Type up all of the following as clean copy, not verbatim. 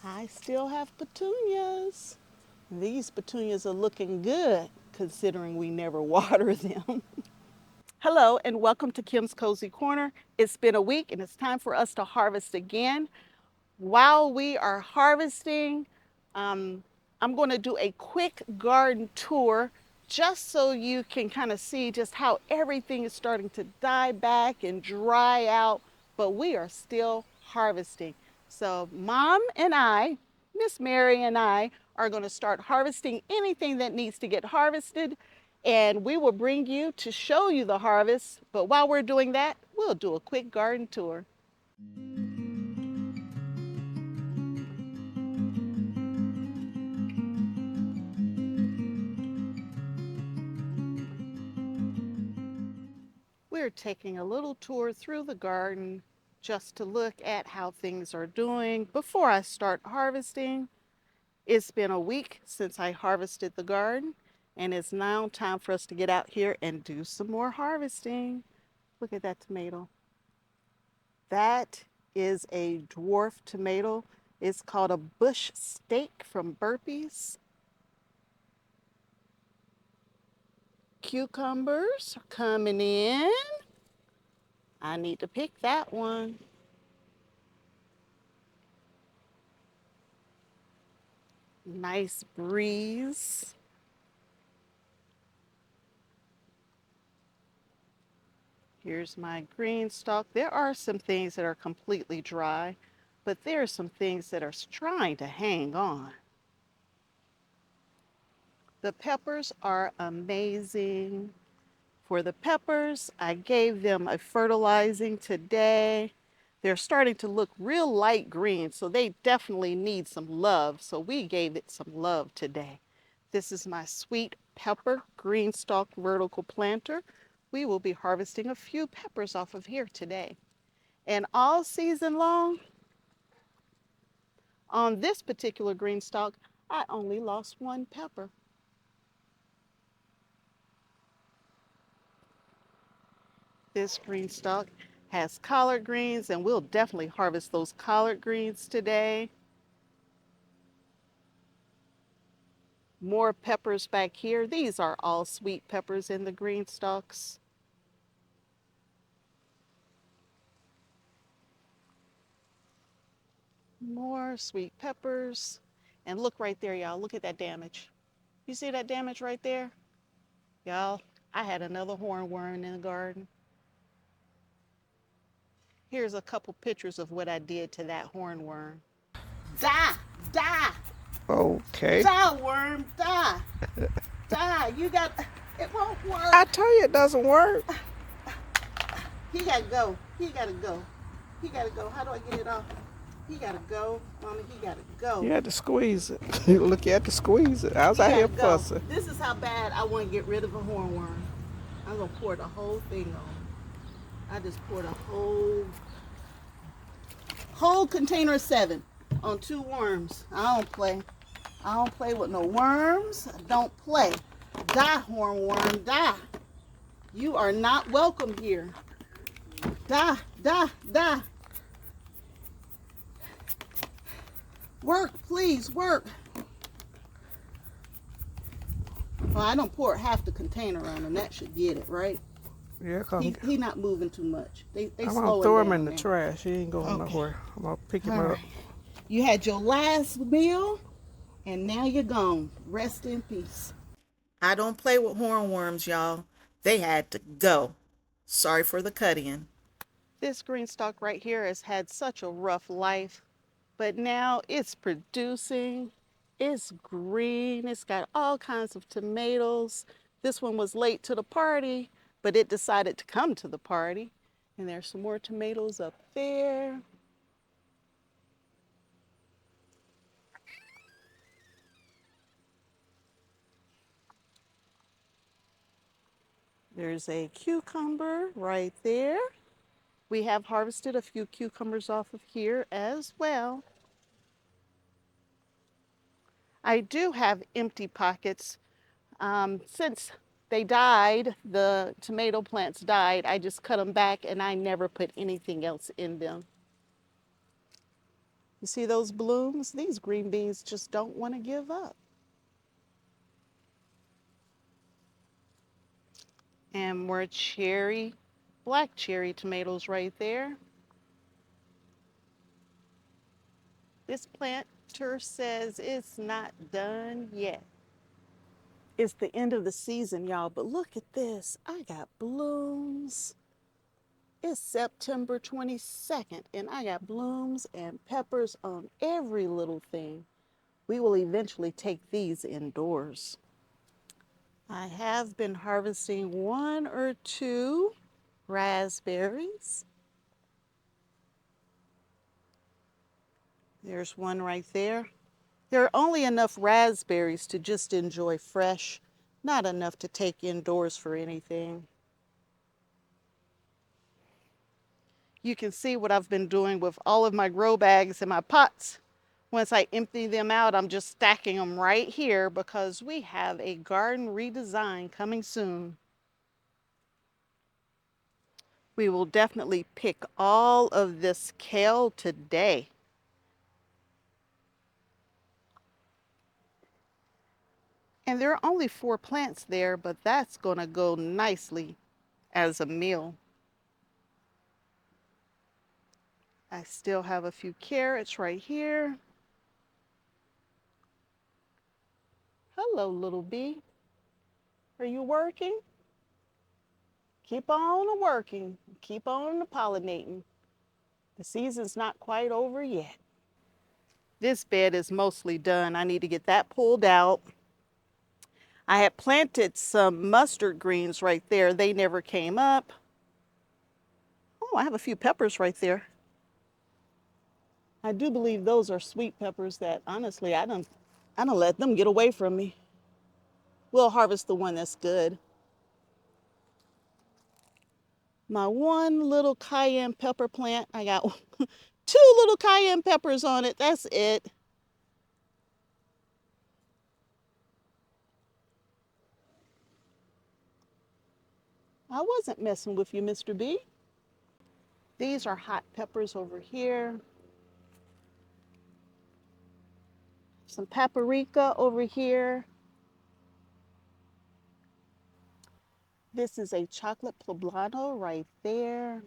I still have petunias. These petunias are looking good considering we never water them. Hello and welcome to Kim's Kozy Corner. It's been a week and it's time for us to harvest again. While we are harvesting, I'm going to do a quick garden tour just so you can kind of see just how everything is starting to die back and dry out, but we are still harvesting. So Mom and I, Miss Mary and I, are going to start harvesting anything that needs to get harvested, and we will bring you to show you the harvest. But while we're doing that, we'll do a quick garden tour. We're taking a little tour through the garden just to look at how things are doing before I start harvesting. It's been a week since I harvested the garden, and it's now time for us to get out here and do some more harvesting. Look at that tomato. That is a dwarf tomato. It's called a bush steak from Burpees. Cucumbers are coming in. I need to pick that one. Nice breeze. Here's my GreenStalk. There are some things that are completely dry, but there are some things that are trying to hang on. The peppers are amazing. For the peppers, I gave them a fertilizing today. They're starting to look real light green, so they definitely need some love. So we gave it some love today. This is my sweet pepper GreenStalk vertical planter. We will be harvesting a few peppers off of here today. And all season long, on this particular GreenStalk, I only lost one pepper. This GreenStalk has collard greens, and we'll definitely harvest those collard greens today. More peppers back here. These are all sweet peppers in the GreenStalks. More sweet peppers. And look right there, y'all. Look at that damage. You see that damage right there? Y'all, I had another hornworm in the garden. Here's a couple pictures of what I did to that hornworm. Die! Die! Okay. Die, worm! Die! Die! You got... It won't work. I tell you it doesn't work. He gotta go. He gotta go. He gotta go. How do I get it off? He gotta go. Mama, he gotta go. You had to squeeze it. Look, you had to squeeze it. I was He out gotta here go. fussing. This is how bad I want to get rid of a hornworm. I'm gonna pour the whole thing on. I just poured a whole container of 7 on 2 worms. I don't play. I don't play with no worms. I don't play. Die, hornworm, die. You are not welcome here. Die, die, die. Work, please, work. Well, I don't pour half the container on him. That should get it, right? Yeah, come. He not moving too much. They I'm slow gonna throw him down in the now. trash. He ain't going nowhere. I'm gonna pick him All up. right. You had your last meal, and now you're gone. Rest in peace. I don't play with hornworms, y'all. They had to go. Sorry for the cut-in. This GreenStalk right here has had such a rough life, but now it's producing. It's green. It's got all kinds of tomatoes. This one was late to the party, but it decided to come to the party. And there's some more tomatoes up there. There's a cucumber right there. We have harvested a few cucumbers off of here as well. I do have empty pockets. Since they died, the tomato plants died, I just cut them back and I never put anything else in them. You see those blooms? These green beans just don't want to give up. And more cherry, black cherry tomatoes right there. This planter says it's not done yet. It's the end of the season, y'all, but look at this. I got blooms. It's September 22nd, and I got blooms and peppers on every little thing. We will eventually take these indoors. I have been harvesting 1 or 2 raspberries. There's one right there. There are only enough raspberries to just enjoy fresh, not enough to take indoors for anything. You can see what I've been doing with all of my grow bags and my pots. Once I empty them out, I'm just stacking them right here because we have a garden redesign coming soon. We will definitely pick all of this kale today. And there are only 4 plants there, but that's gonna go nicely as a meal. I still have a few carrots right here. Hello, little bee. Are you working? Keep on working. Keep on pollinating. The season's not quite over yet. This bed is mostly done. I need to get that pulled out. I had planted some mustard greens right there. They never came up. Oh, I have a few peppers right there. I do believe those are sweet peppers that honestly I don't let them get away from me. We'll harvest the one that's good. My one little cayenne pepper plant, I got 2 little cayenne peppers on it. That's it. I wasn't messing with you, Mr. B. These are hot peppers over here. Some paprika over here. This is a chocolate poblano right there.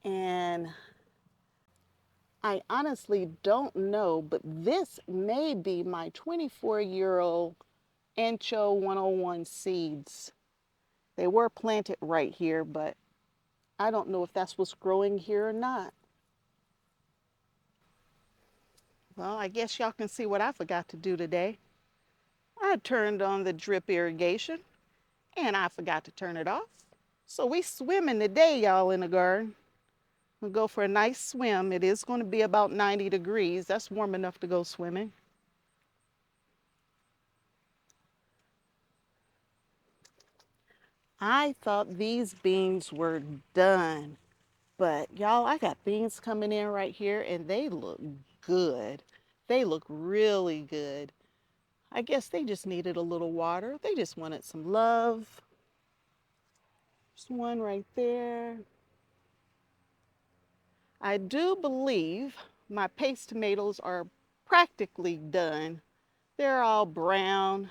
And I honestly don't know, but this may be my 24-year-old Ancho 101 seeds. They were planted right here, but I don't know if that's what's growing here or not. Well, I guess y'all can see what I forgot to do today. I turned on the drip irrigation and I forgot to turn it off. So we swimming today, y'all, in the garden. We'll go for a nice swim. It is going to be about 90 degrees. That's warm enough to go swimming. I thought these beans were done, but y'all, I got beans coming in right here and they look good. They look really good. I guess they just needed a little water. They just wanted some love. There's one right there. I do believe my paste tomatoes are practically done. They're all brown.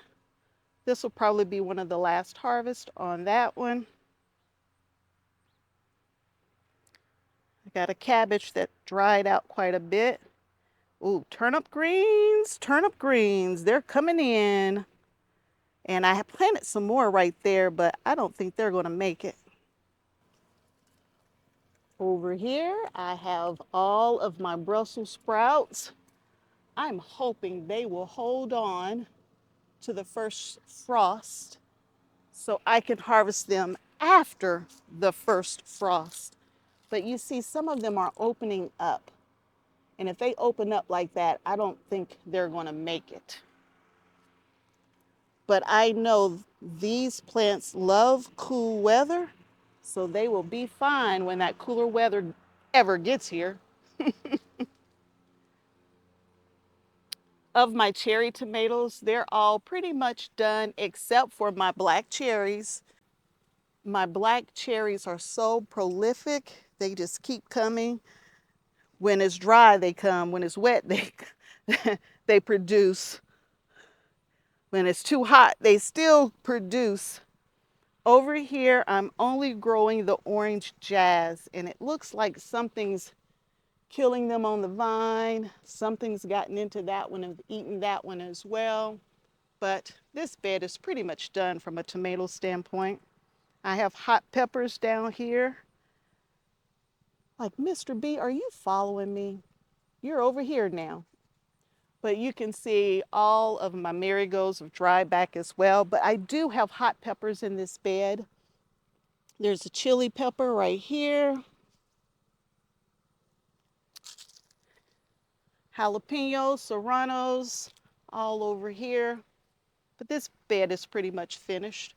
This will probably be one of the last harvests on that one. I got a cabbage that dried out quite a bit. Ooh, turnip greens, they're coming in. And I have planted some more right there, but I don't think they're gonna make it. Over here, I have all of my Brussels sprouts. I'm hoping they will hold on to the first frost so I can harvest them after the first frost. But you see, some of them are opening up. And if they open up like that, I don't think they're gonna make it. But I know these plants love cool weather, so they will be fine when that cooler weather ever gets here. Of my cherry tomatoes, they're all pretty much done except for my black cherries. My black cherries are so prolific, they just keep coming. When it's dry, they come. When it's wet, they produce. When it's too hot, they still produce. Over here, I'm only growing the orange jazz, and it looks like something's killing them on the vine. Something's gotten into that one and eaten that one as well. But this bed is pretty much done from a tomato standpoint. I have hot peppers down here. Like, Mr. B, are you following me? You're over here now. But you can see all of my marigolds have dried back as well. But I do have hot peppers in this bed. There's a chili pepper right here. Jalapenos, serranos, all over here. But this bed is pretty much finished.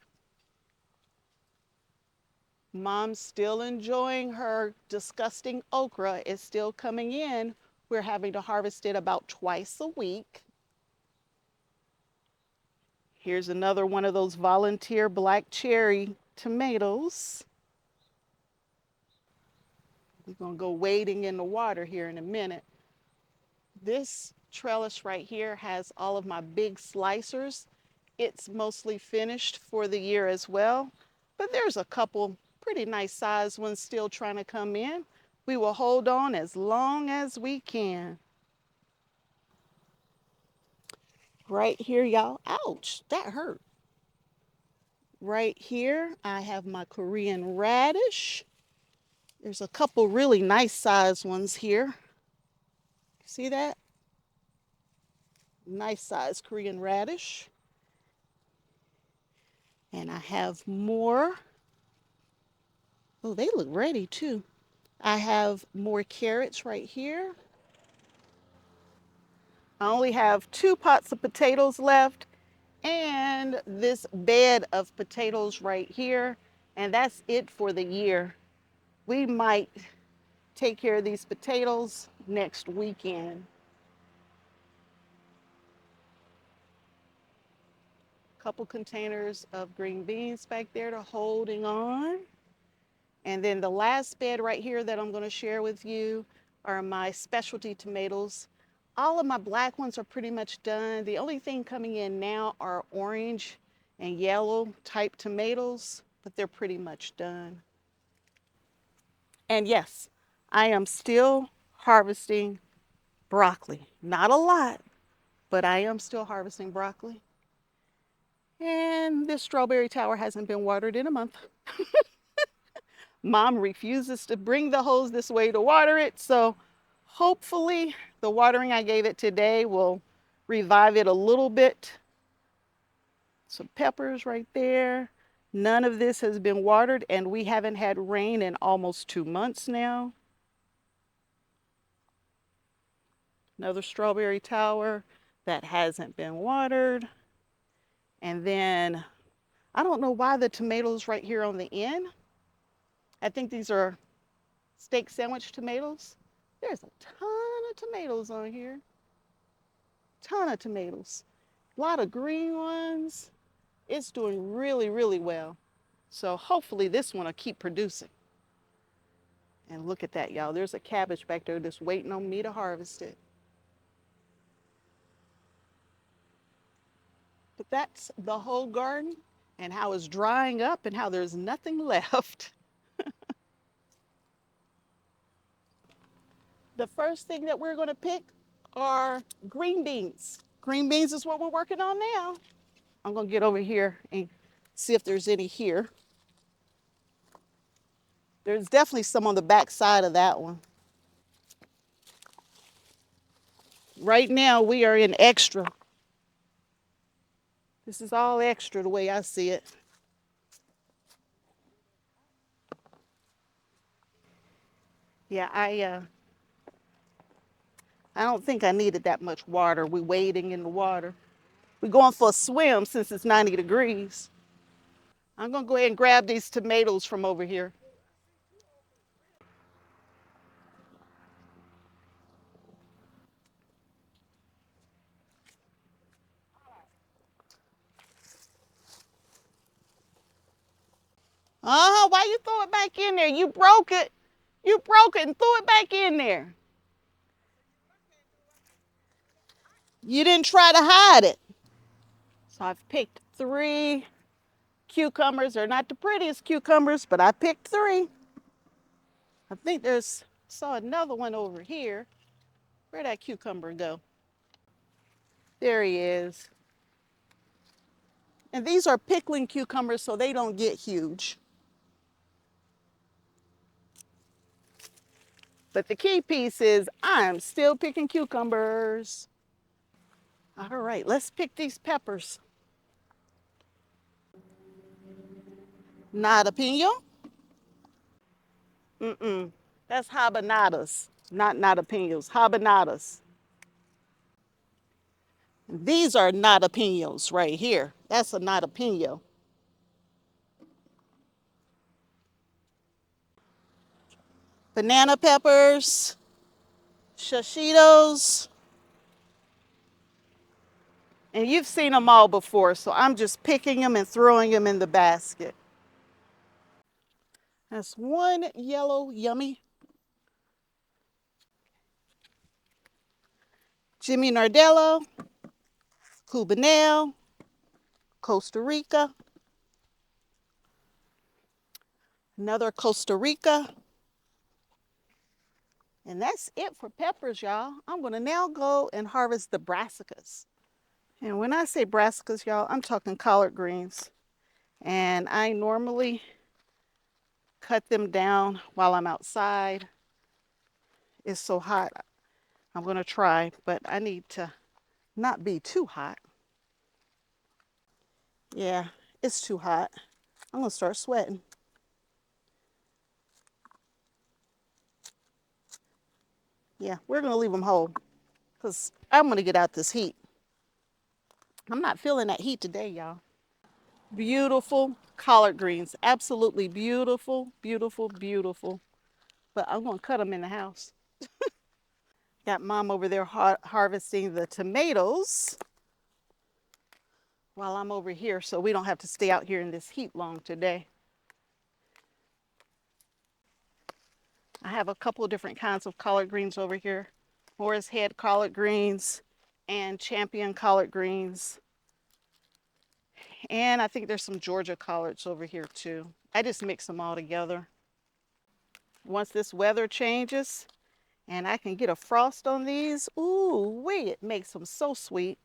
Mom's still enjoying her disgusting okra. It's still coming in. We're having to harvest it about twice a week. Here's another one of those volunteer black cherry tomatoes. We're gonna go wading in the water here in a minute. This trellis right here has all of my big slicers. It's mostly finished for the year as well, but there's a couple pretty nice sized ones still trying to come in. We will hold on as long as we can. Right here, y'all, ouch, that hurt. Right here, I have my Korean radish. There's a couple really nice sized ones here. See that? Nice sized Korean radish. And I have more. Oh, they look ready too. I have more carrots right here. I only have 2 pots of potatoes left and this bed of potatoes right here. And that's it for the year. We might take care of these potatoes next weekend. Couple containers of green beans back there to holding on. And then the last bed right here that I'm going to share with you are my specialty tomatoes. All of my black ones are pretty much done. The only thing coming in now are orange and yellow type tomatoes, but they're pretty much done. And yes, I am still harvesting broccoli. Not a lot, but I am still harvesting broccoli. And this strawberry tower hasn't been watered in a month. Mom refuses to bring the hose this way to water it, so hopefully the watering I gave it today will revive it a little bit. Some peppers right there. None of this has been watered, and we haven't had rain in almost 2 months now. Another strawberry tower that hasn't been watered. And then I don't know why the tomatoes right here on the end. I think these are steak sandwich tomatoes. There's a ton of tomatoes on here. Ton of tomatoes. A lot of green ones. It's doing really, really well. So hopefully this one will keep producing. And look at that, y'all. There's a cabbage back there just waiting on me to harvest it. But that's the whole garden and how it's drying up and how there's nothing left. The first thing that we're going to pick are green beans. Green beans is what we're working on now. I'm going to get over here and see if there's any here. There's definitely some on the back side of that one. Right now we are in extra. This is all extra the way I see it. Yeah, I don't think I needed that much water. We're wading in the water. We're going for a swim since it's 90 degrees. I'm going to go ahead and grab these tomatoes from over here. Why you throw it back in there? You broke it. You broke it and threw it back in there. You didn't try to hide it. So I've picked 3 cucumbers. They're not the prettiest cucumbers, but I picked 3. I think saw another one over here. Where'd that cucumber go? There he is. And these are pickling cucumbers, so they don't get huge. But the key piece is I'm still picking cucumbers. All right, let's pick these peppers. Jalapeno? That's habanadas, not jalapenos, habanadas. These are jalapenos right here. That's a jalapeno. Banana peppers, shishitos, and you've seen them all before, so I'm just picking them and throwing them in the basket. That's 1 yellow yummy. Jimmy Nardello, Cubanelle, Costa Rica, another Costa Rica. And that's it for peppers, y'all. I'm gonna now go and harvest the brassicas. And when I say brassicas, y'all, I'm talking collard greens. And I normally cut them down while I'm outside. It's so hot. I'm gonna try, but I need to not be too hot. Yeah, it's too hot. I'm gonna start sweating. Yeah, we're gonna leave them whole because I'm gonna get out this heat. I'm not feeling that heat today, y'all. Beautiful collard greens, absolutely beautiful, beautiful, beautiful. But I'm gonna cut them in the house. Got mom over there harvesting the tomatoes while I'm over here, so we don't have to stay out here in this heat long today. I have a couple of different kinds of collard greens over here. Morris Head collard greens and Champion collard greens. And I think there's some Georgia collards over here too. I just mix them all together. Once this weather changes and I can get a frost on these, ooh, wait, it makes them so sweet.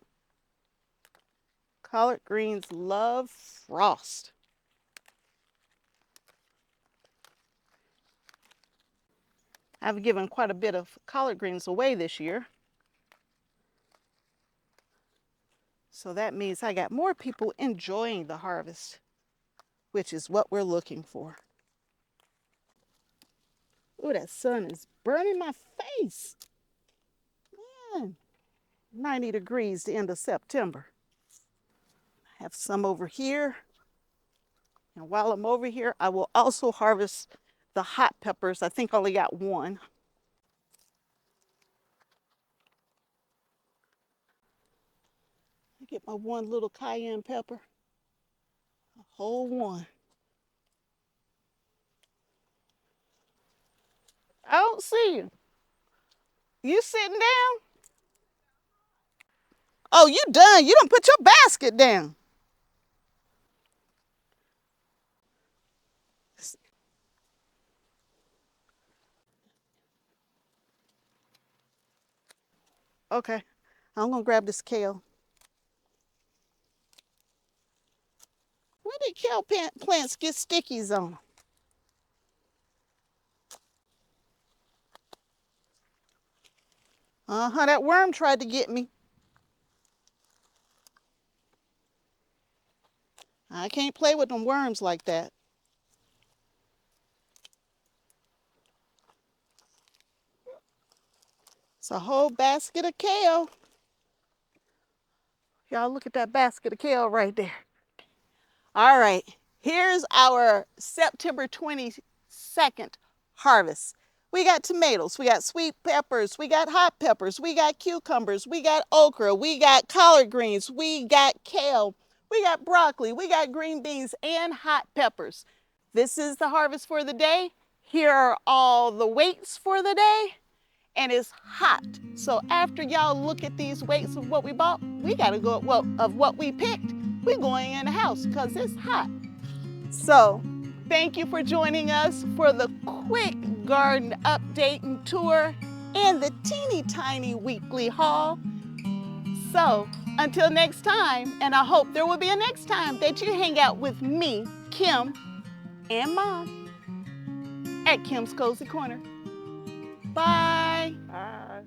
Collard greens love frost. I've given quite a bit of collard greens away this year. So that means I got more people enjoying the harvest, which is what we're looking for. Ooh, that sun is burning my face. Man, 90 degrees the end of September. I have some over here. And while I'm over here, I will also harvest the hot peppers. I think I only got 1. I get my 1 little cayenne pepper, a whole 1. I don't see you. You sitting down? Oh, you done. You don't put your basket down. Okay, I'm gonna grab this kale. Where did kale plants get stickies on? That worm tried to get me. I can't play with them worms like that. It's a whole basket of kale. Y'all look at that basket of kale right there. All right, here's our September 22nd harvest. We got tomatoes, we got sweet peppers, we got hot peppers, we got cucumbers, we got okra, we got collard greens, we got kale, we got broccoli, we got green beans and hot peppers. This is the harvest for the day. Here are all the weights for the day. and it's hot. So after y'all look at these weights of what we bought, we gotta go, well, of what we picked, we're going in the house because it's hot. So thank you for joining us for the quick garden update and tour and the teeny tiny weekly haul. So until next time, and I hope there will be a next time that you hang out with me, Kim, and Mom at Kim's Cozy Corner. Bye. Bye.